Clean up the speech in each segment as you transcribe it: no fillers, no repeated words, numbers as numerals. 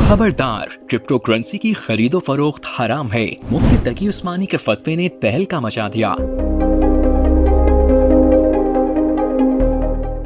खबरदार, crypto currency की खरीदो फरोख्त हराम है। मुफ्ती तकी उस्मानी के फतवे ने तहलका मचा दिया।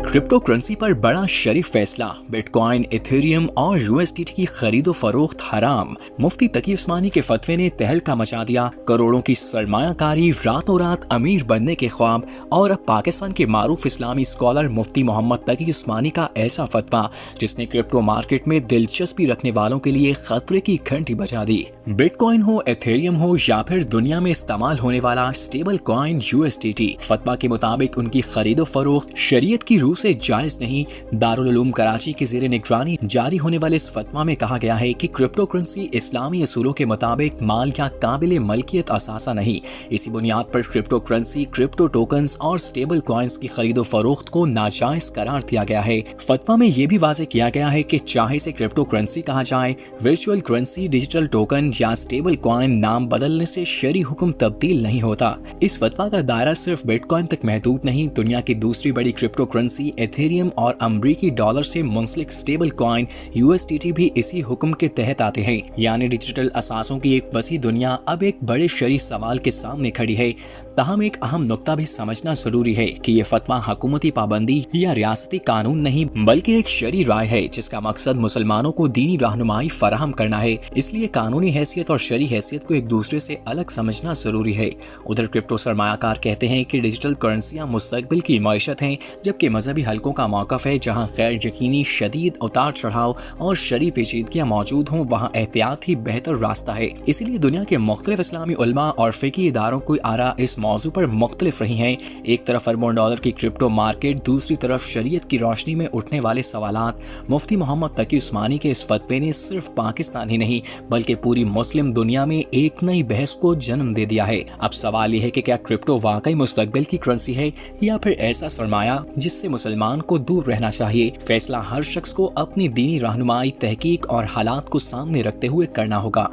क्रिप्टो करेंसी पर बड़ा शरीफ फैसला, बिटकॉइन, इथेरियम और यूएसडीटी की खरीदो फरोख्त हराम। मुफ्ती तकी उस्मानी के फतवे ने तहलका मचा दिया। करोड़ों की सरमायाकारी, रातों रात अमीर बनने के ख्वाब और अब पाकिस्तान के मारूफ इस्लामी स्कॉलर मुफ्ती मोहम्मद तकी उस्मानी का ऐसा फतवा जिसने क्रिप्टो मार्केट में दिलचस्पी रखने वालों के लिए खतरे की घंटी बजा दी। बिटकॉइन हो, इथेरियम हो या फिर दुनिया में इस्तेमाल होने वाला स्टेबल कॉइन यूएसडीटी, फतवा के मुताबिक उनकी खरीदो फरोख्त शरीयत की रूह से जायज नहीं। दारुल उलूम कराची के ज़ेरे निगरानी जारी होने वाले इस फतवा में कहा गया है कि क्रिप्टो करेंसी इस्लामी असूलों के मुताबिक माल या काबिल मलकियत असासा नहीं। इसी बुनियाद पर क्रिप्टो करेंसी, क्रिप्टो टोकन्स और स्टेबल कॉइन्स की खरीदो फरोख्त को नाजायज करार दिया गया है। फतवा में यह भी वाज़ेह किया गया है कि चाहे इसे क्रिप्टो करेंसी कहा जाए, वर्चुअल करेंसी, डिजिटल टोकन या स्टेबल कॉइन, नाम बदलने से शरी हुक्म तब्दील नहीं होता। इस फतवा का दायरा सिर्फ बिटकॉइन तक महदूद नहीं, दुनिया की दूसरी बड़ी क्रिप्टो करेंसी इथेरियम और अमरीकी डॉलर से मुंसलिक स्टेबल कॉइन यूएसडीटी भी इसी हुक्म के तहत आते हैं। यानी डिजिटल असासों की एक वसी दुनिया अब एक बड़े शरई सवाल के सामने खड़ी है। ताहम एक अहम नुक्ता भी समझना जरूरी है कि ये फतवा हुकूमती पाबंदी या रियासती कानून नहीं बल्कि एक शरई राय है जिसका मकसद मुसलमानों को दीनी रहनुमाई फराहम करना है। इसलिए कानूनी हैसियत और शरई हैसियत को एक दूसरे से अलग समझना जरूरी है। उधर क्रिप्टो सरमायाकार कहते हैं कि डिजिटल करेंसियां मुस्तकबिल की मईशत हैं, जबकि मजहबी हलकों का मौक़िफ़ है जहाँ गैर यकीनी, शदीद उतार चढ़ाव और शरई पेचीदगियाँ मौजूद हों वहाँ एहतियात ही बेहतर रास्ता है। इसीलिए दुनिया के मुख्तलिफ इस्लामी उलमा और फ़िक़ही इदारों की आरा इस मौजू पर मुख्तलिफ रही हैं। एक तरफ अरबों डॉलर की क्रिप्टो मार्केट, दूसरी तरफ शरीयत की रोशनी में उठने वाले सवालात। मुफ्ती मोहम्मद तकी उस्मानी के इस फतवे ने सिर्फ पाकिस्तान ही नहीं बल्कि पूरी मुस्लिम दुनिया में एक नई बहस को जन्म दे दिया है। अब सवाल यह है कि क्या क्रिप्टो वाकई मुस्तकबिल की करेंसी है या फिर ऐसा सरमाया जिससे मुसलमान को दूर रहना चाहिए। फैसला हर शख्स को अपनी दीनी रहनुमाई, तहकीक और हालात को सामने रखते हुए करना होगा।